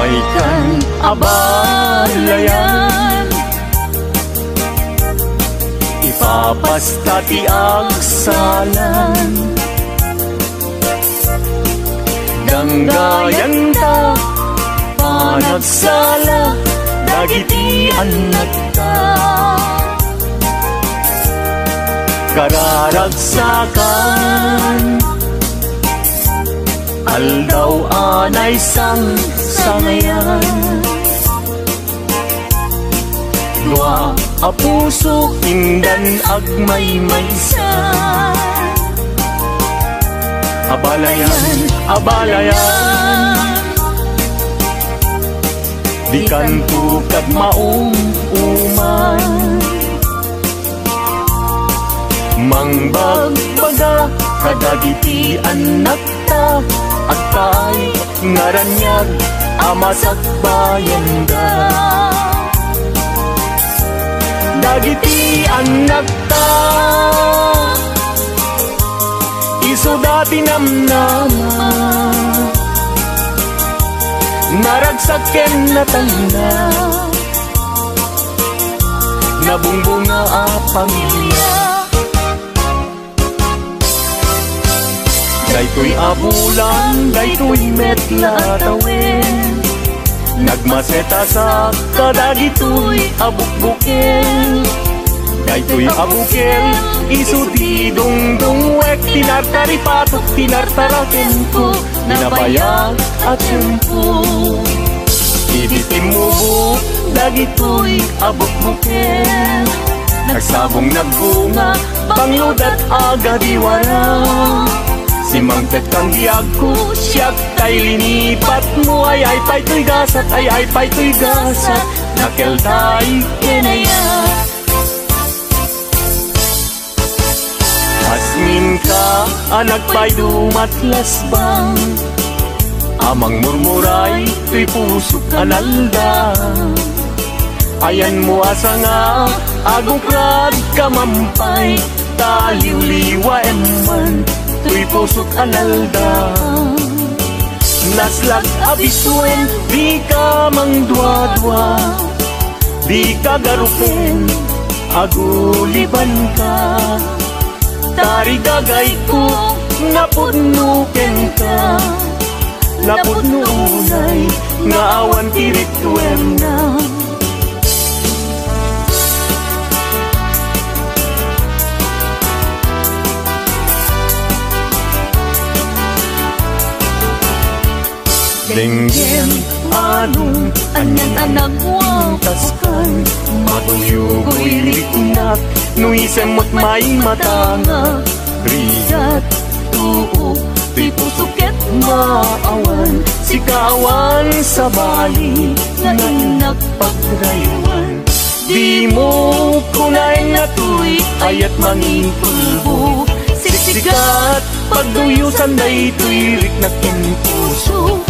may kan abalayan. Ipapastati ang salan, danggayan ta panagsala, dagiti anak ta. Kararagsakan aldaw anay sang sangayan. Dua a puso indan agmay-maysa, abalayan, abalayan. Di kanto kag maum-uman, mangbagbaga kadagiti anak ta, at kay ngaranyag amasak bayan da. Dagiti anak ta iso dati namnama, naragsaken na tanda, nabungbunga a pamilya. Daytoy abulan, daytoy metla tawin, nagmaseta sa kadagitoy abukbukel. Daytoy abukel, isu di dungdungwek, tinartari patok, tinartaraken ko, nabayag at tempo. Ibitim mo buk, dagitoy abukbukel, nagsabong nagbunga, pangludat aga diwara. Si Mangpet kang diag ko, siyak tay linipat mo, ay pa'y to'y gasat, ay pa'y to'y gasat, nakel tay kinaya. Asmin ka, anak pa'y dumatlas bang, amang murmuray, to'y pusok analda. Ayan mo asa nga, agokrad kamampay, taliw-liwa eman, to'y pusok analda. Naslag abisuen, di ka mangdwa-dwa, di ka garupen, aguliban ka. Tari gagay ko, napudnuken ka, napudnunay, nga awan tirituem na. Denggem anong anyan anak wataskan, matuyugoy riknak, nuisem mo't may matanga. Rigat tuo, ti pusuket maawan, si kawan sa bali, nga inak pagraywan. Di mo kunay na tuy, ayat mangin pulbo, siksikat pagduyusan day tuy riknak in puso.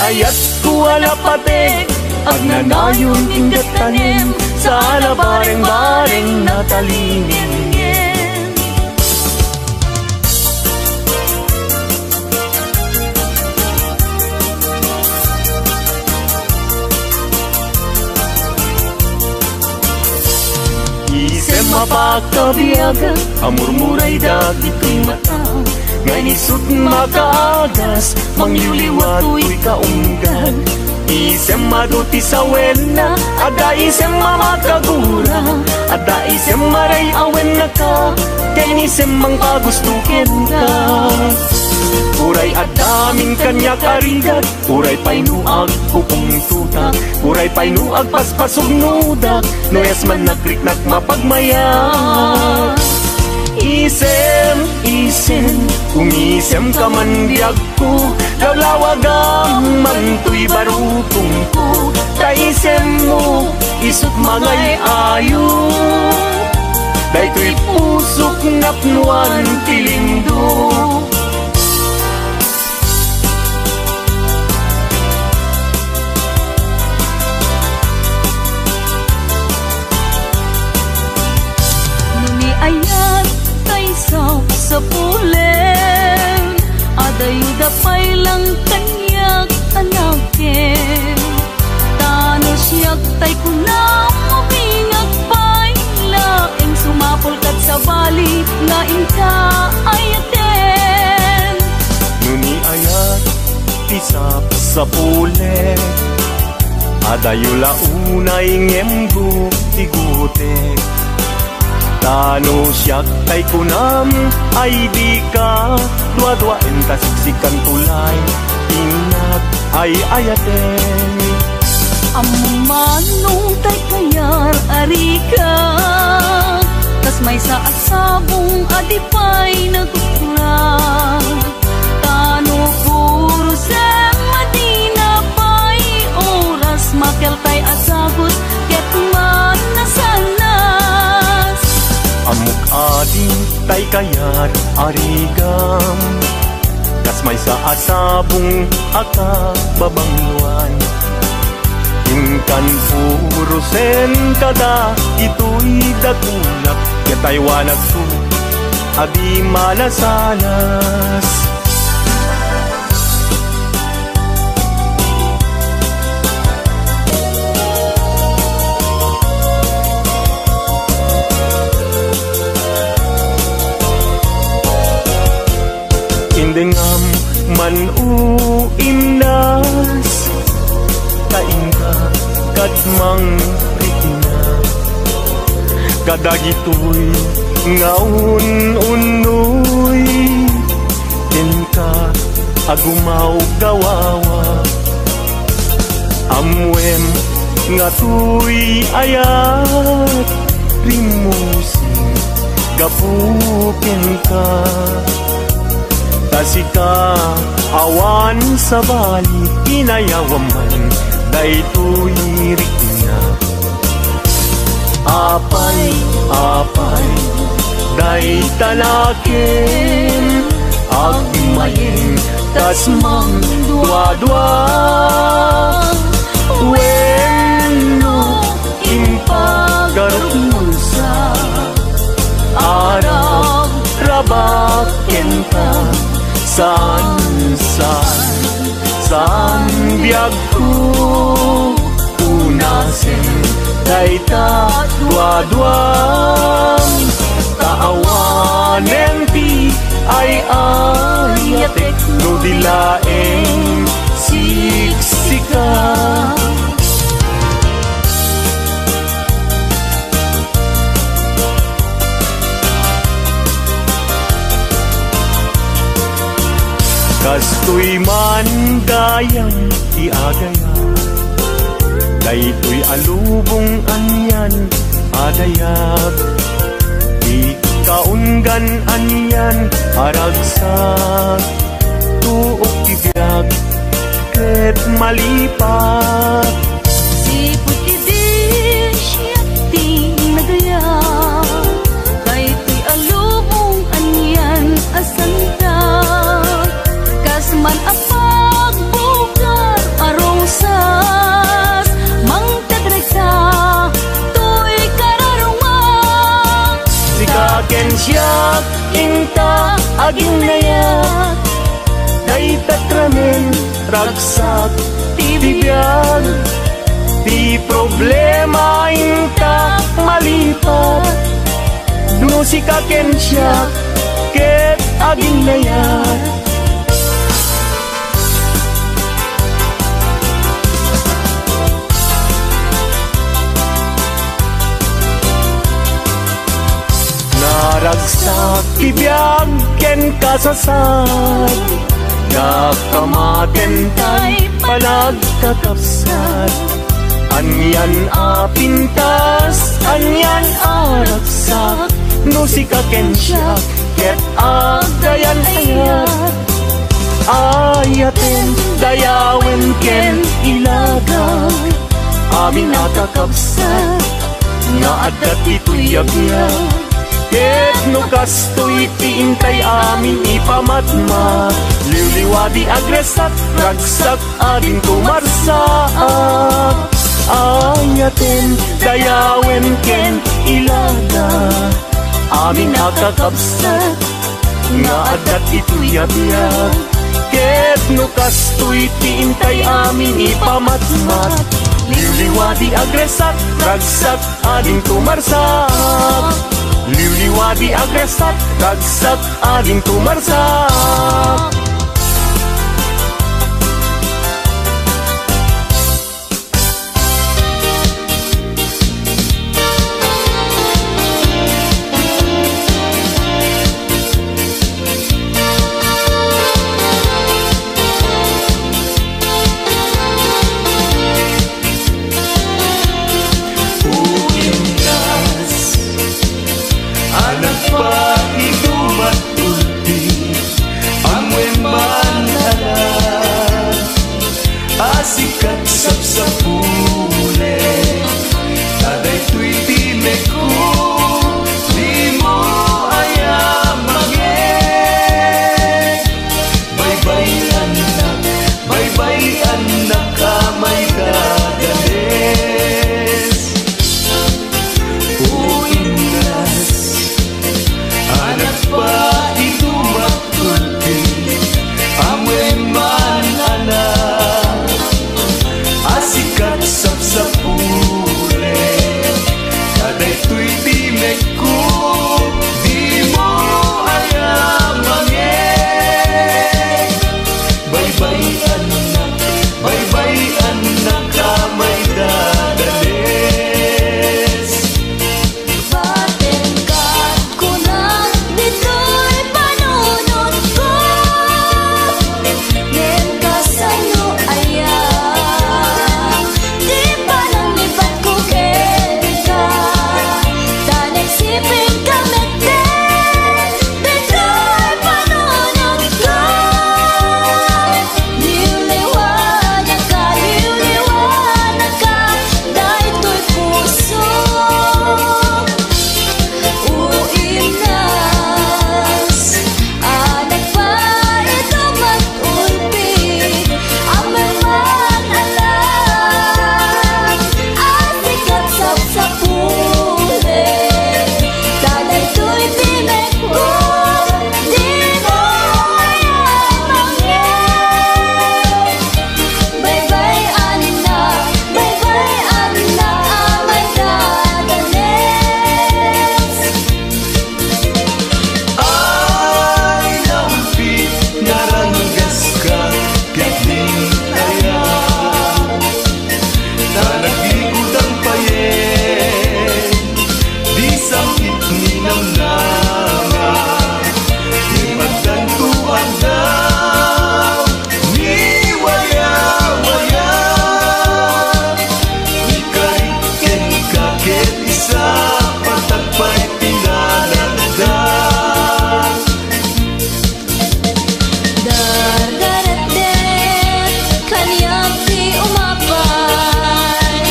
Ayat ko alapatek, agnanayon ingat tanim, sa alabareng-bareng natalingin. Isem mapakabiyaga, amurmuray dagito'y mata, ngay nisut makaagas, mangyuliwat uy kaunggan. Isem maduti sa wena, ada isem mamakagura, ada isem maray awen na ka, kay nisem mang pagustukin ka. Uray adaming kanya karigat, uray painuag kupong tutak, uray painuag paspasog nudak, noyas man nakriknak mapagmaya. Isem, umisem ka man diag ko, lawlawagang manto'y barutong ko. Kaisem mo, isut mangay ayo, dayto'y pusok napnuan tilindo. Nuni ayat sa pulen, adayuda pa'y lang kanyak anakin. tay ko na mabingag pa'y laing sumapol kat sa bali nga inka ayaten. Nuni ayat isap sa pulet, adayula unay ngemgu tigutek. Tano siyak tay kunam ay di ka dua-dua entas sikan tulay inag ay ayaten. Among manong tay kayar arika, tas may sa asabong adipay nagkukurang. Tano puro sa Madina pa'y oras makel tay asagot ket man nasanas. Amuk ading tay kayat arigam, kas may sa asabong aka babangluan. Inkan puro sen kada ito'y dakulak, yatay wanag su adi malasanas. Indengam man uimnas kainka kadmang rikina, kadagitoy ngaun unoy inka agumaw gawawa. Amwem nga tuy ayat rimusin gapukin ka. Tasika awan sa bali inayawaman daytoy rikna. Apay apay day tanakin agmayin tas mang dua-dua. Wenno impagarusa arab rabaken ka. San biag ko unasin dayta dua-duam. Kaawanen ti ay ayatek no dilaeng siksika. Kastoy man gayang iagaya, daytoy alubong anyan adayag. Di kaunggan anyan aragsak, tuok tibiyag ket malipat. Sipot kibir siya ti nagaya, daytoy alubong anyan asanta. Man apag bugar arosas mangtadreksa tuy kararungan. Sikaken siyak inta aging nayak, daytatramen ragsak tibiyag. Di problema inta malipat, no sikaken siyak ket aging nayak. Naragsak tibiyag ken kasasad, nakamaten tay panagkakapsat. Anyan apintas, anyan aragsak, no sikaken siya ket agayan ayat. Ayaten dayawen ken ilaga, amin nakakapsat nga adat ito'y agyan. Ket no kastoy tiintay amin ipamatma, liwliwadi agresat ragsak ading kumarsaak. Ayaten dayawen ken ilaga, amin nakakapsat nga adat ito'y abiyag. Ket no kastoy tiintay amin ipamatmat, Liwliwati agresat, ragsak, ading tumarsak. Liwliwati agresat, ragsak, ading tumarsak. Sikat sapsapule taday tuy timeku di mo ayamange. Bye-bye anak kamay dadales. Uinas anak pa itu matulti amoy man anak. Sikat sapsapule taday tuy timeku di mo ayamange. Bye-bye anak kamay dadales. Patengkat ko na dito'y panunod ko. Ngayon ka sa'yo ayan. Di pa lang lipat ko ka. Tanay sipin kamit din. Dito'y panunod ko. Liwliwanag ka, dahil to'y puso. Uinas, anak pa ito matulpi. Amay man alam, asikat sapsapule. Taday to'y timek ko, di mo ayamange. Bye-bye anak, amay dadales. Ay naumpi naranggas ka kating taya. Nalaglikod ang payen di sakit ni namnama. Ipagtantuan daw ni waya-waya. Ikariken kakit isa patagpay pinalagdan. Dardarat din, kaniyang di umapay.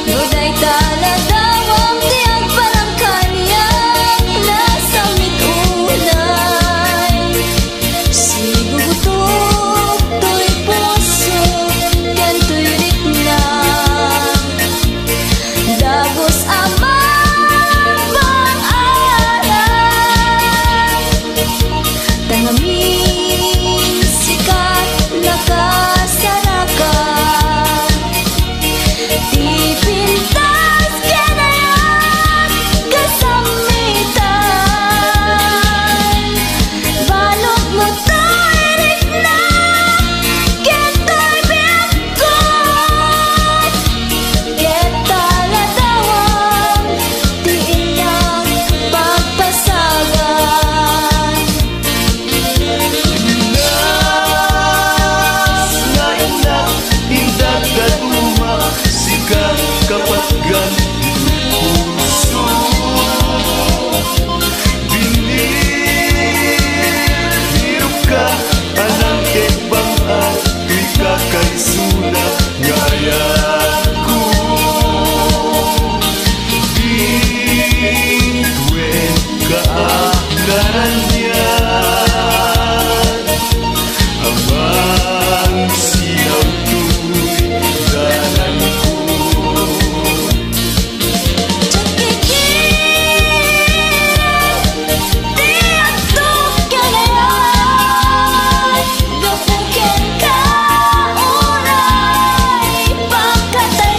Nuday taladawang tiyag parang kaniyang nasa mitulay. Sigugutok to'y puso, yan to'y riklang. Dagos amang pang-aral. Tangamin sikat nakasarakan. Di pintas kinayan kasamitan. Balot mo to'y riklang, keto'y biyagkot. Ketaladawang di ilang pagpasagan. Nas na inak indak kaduma sikat kapatgan puso. Binihirap ka anang kebang at ikakaisuna ngayan ko. Bituen ka agaran niyan. Amang siyaw to'y dalan ko. Gapukin ka, uray, pagkatay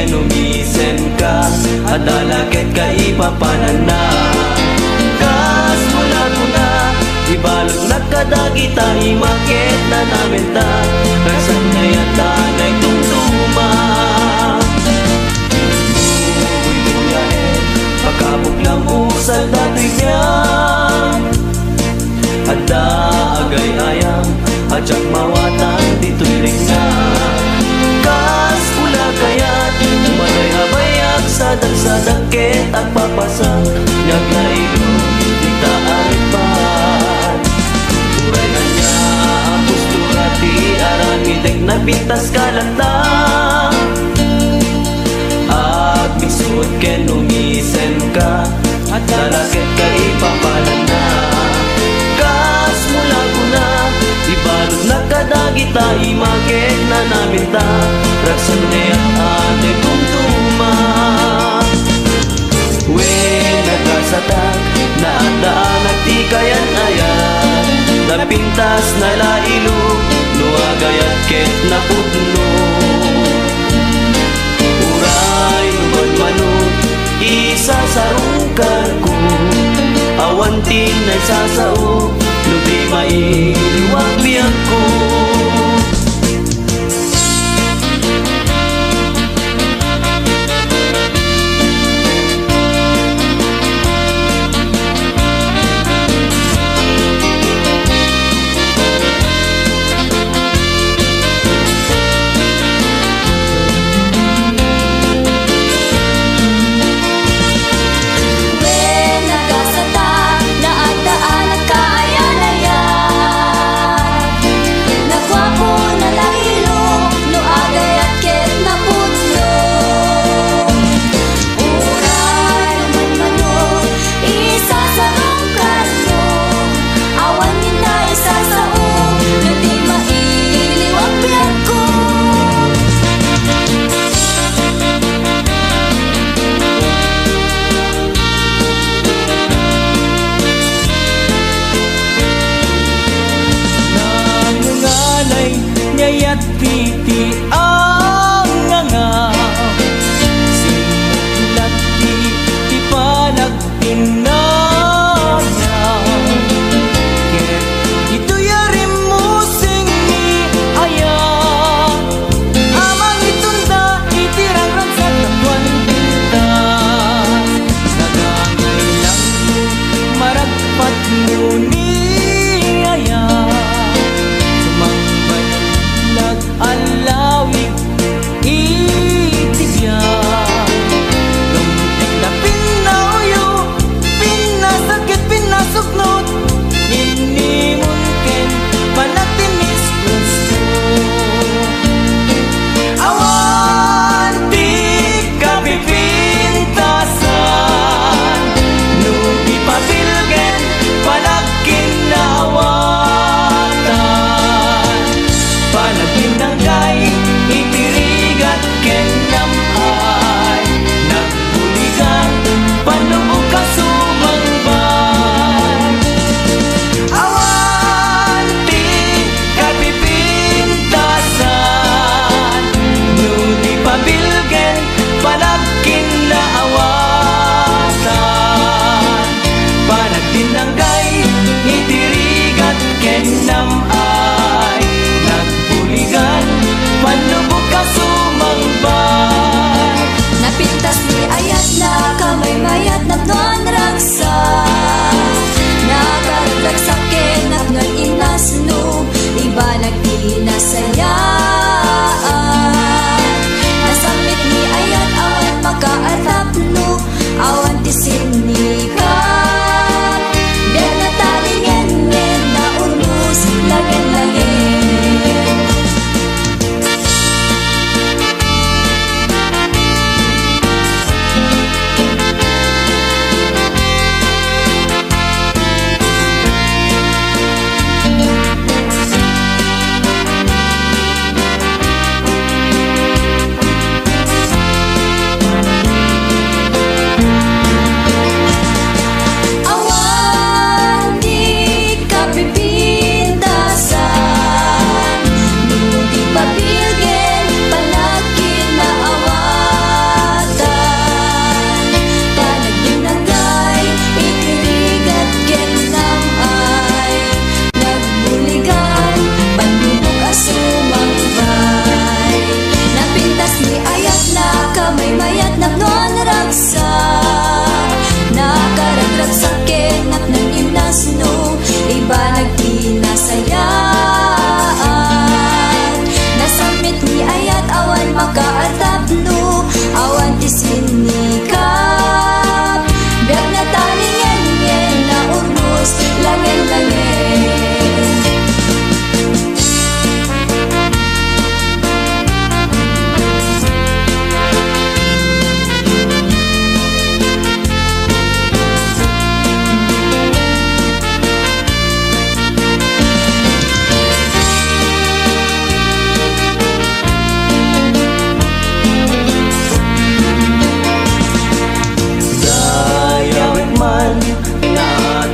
kenumisen ka adalaket ka ipapanana kas mula ibalot nagkadagita imakit na namin ta rasan ngayon tanay tungtuma uy buyahin pagkabuklang usal dato'y niya ada agay ayam ajak mawatan dito'y ringna kas pula kayat malay habayak sadang-sadang ket at papasak nyag na ilo di taaripan uray na niya ang postura ti aramidek na pintas kalanda at misud ken umisen ka at lalakit ka ipapalanda kas mula kuna ibalot na kadagita imakit na namin ta raksan ang ate kumtuma when nagkasatak na andaan at di kayan ayan napintas na lailo nuagayat ket na putno uray lumad manod isasarungkar ko awantin na sasao lubi mailiwag biyag ko makaatabno awan ti sinikap biag na talingan na urnos langen-langen.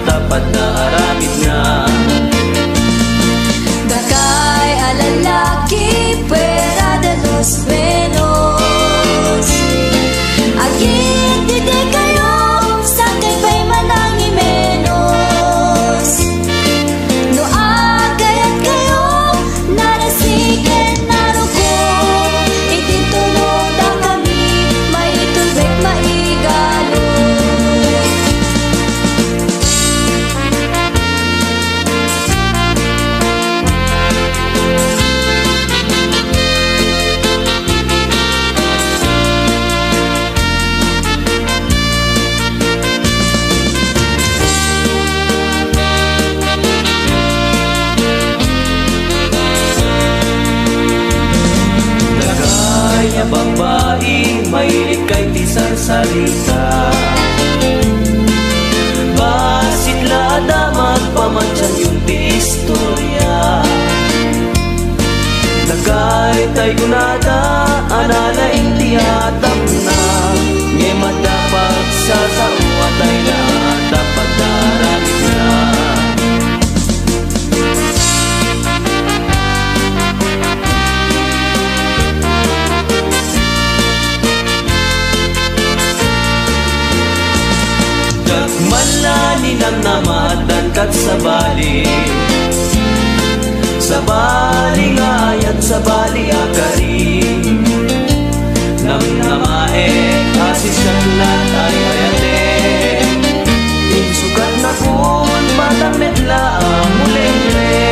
Tapat na aramid na Dakay alalaki pera de los menos Agit dide kayo sakay pa'y manangi menos No agayat kayo narasigen narugo Itintulong da kami maitulbek maigalo babae, mahilig kay tisar salita Basit lada magpamantsan yung ti istorya Nagay tay gunada, anala inti atap na Ngemat dapat sa sawatay na dapat daramit na Malaninang namatan kat sa bali nga ayat sa bali akari Nam namae asis kaklat ay ayate Insukat na kun matamedla mulengre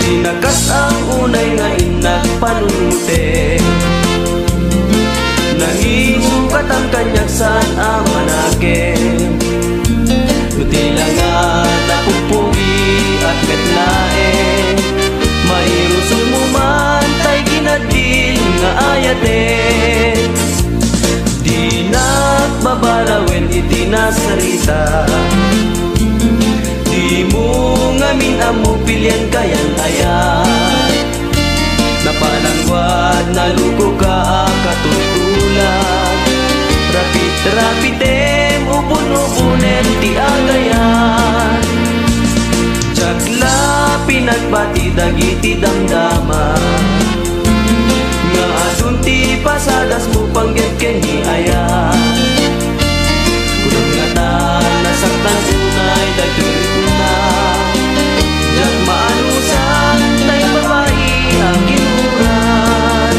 Tinakas ang unay nga inagpanunute Nangisukat ang kanyang saan amanakin Nutila nga napupugi at metlae Mairusong mo man tay ginadil nga ayate Di nagbabarawin iti nasarita Di mo ngamin amo pilyan kayan ayat Napalangwad na luko ka katultulan Rapid-rapitem upon-upunen ti agayan Tsagla pinagbati dagiti damdama Nga adun ti pasadas mo panggit kenyi ayan Kudang nga ta nasaktan unay daguna Jag maanusan tay babae ang ginuran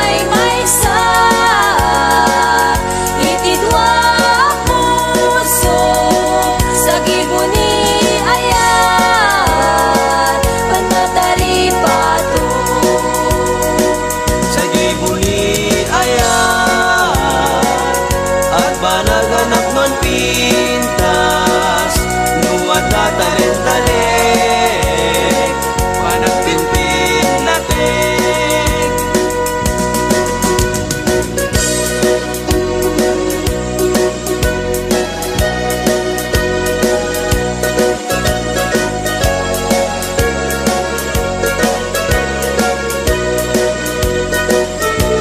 may maysa itidwa puso sa gibuni ayan panatari pato sa gibuni ayan at banaganap non pintas nuwat na talent-talent panagpinpin natin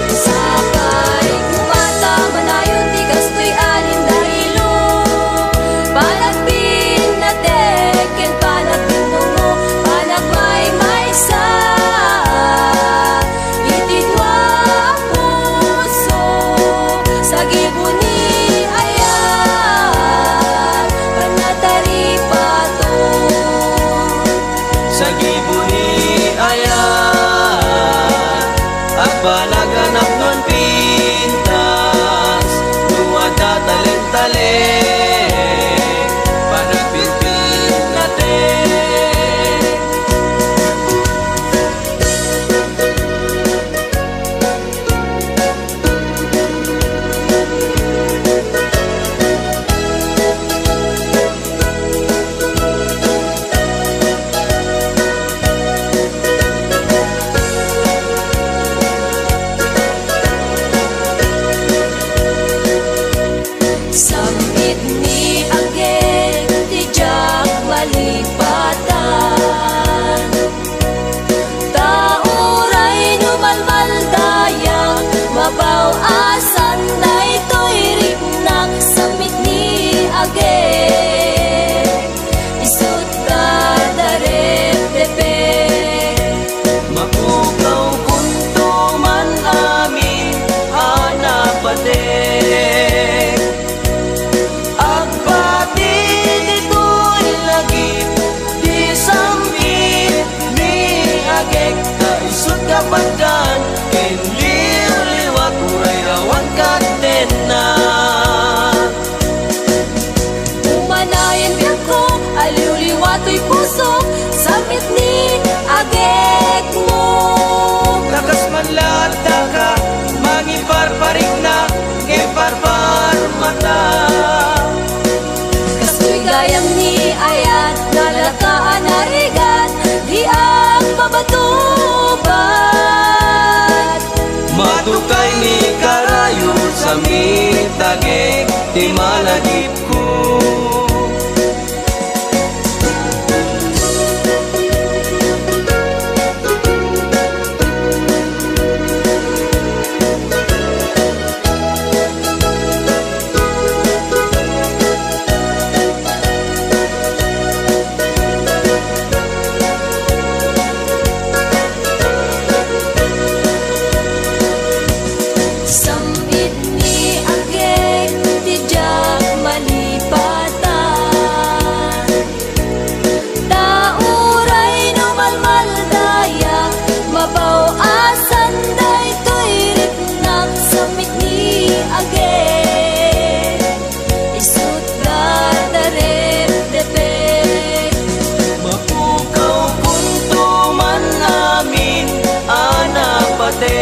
sakay kumata manayon di gastoy alin dahilo panagpin natin ken panagpin mo panagmay maysa itidwa puso sa gibuni ayan panatari pato sa gibuni ayan at banaganap non pintas nuwat na talent-talent panagpinpin natin Sambit ni ageng tijak malipatan tauray numalmal dayang mabaw asan daytoy riknak sambit ni ageng isut dadarep depek mapukaw kuntuman amin hanapatek agbati dito'y lagip di sambit ni agek kaisut kapagkan ken liw-liwat uray rawan katena umanayan biyak ko aliw-liwatoy puso sambit ni agek mo takas man lata ka mangiparparik na ngiparpar mata kastoy gayam ni ayat nalakaan narigat di ang babatubat matukay ni karayo sa mitagek di malagip ko sambit ni agek tijak malipatan tauray numalmal daya mabaw asan daytoy riknak sambit ni agek isut dadarep depek mapukaw kuntuman namin anapatek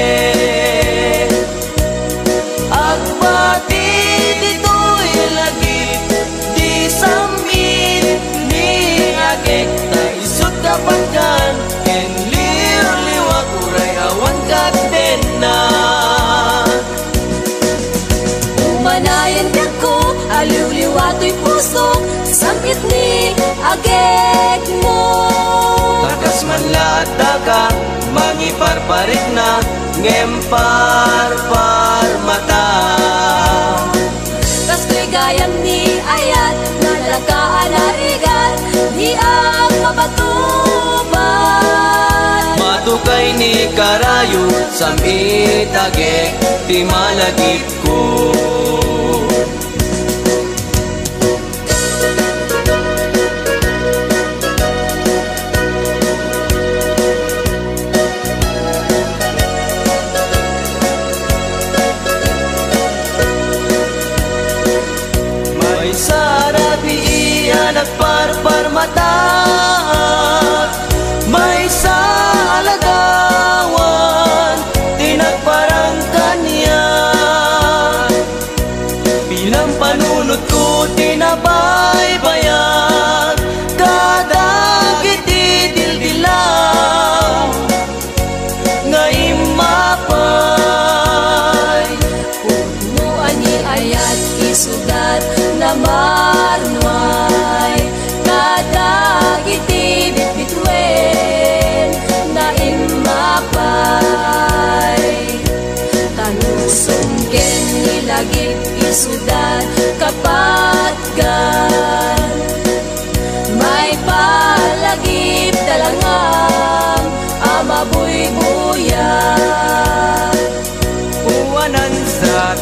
agbati dito'y lagip di sambit ni agek taisut kapagkan ken liw-liwat uray awan katena umanayan biyak ko aliw-liwatoy puso sambit ni agek mo takas man lata ka mangiparparik na ngemparpar mata kastoy gayam ni ayat nalakaan narigat di ang mabatubat matukay ni karayo sa mitagek ti malagip ko lagip isudan kapatgan. May palagip talangang amabuy-buya. Uwanan sa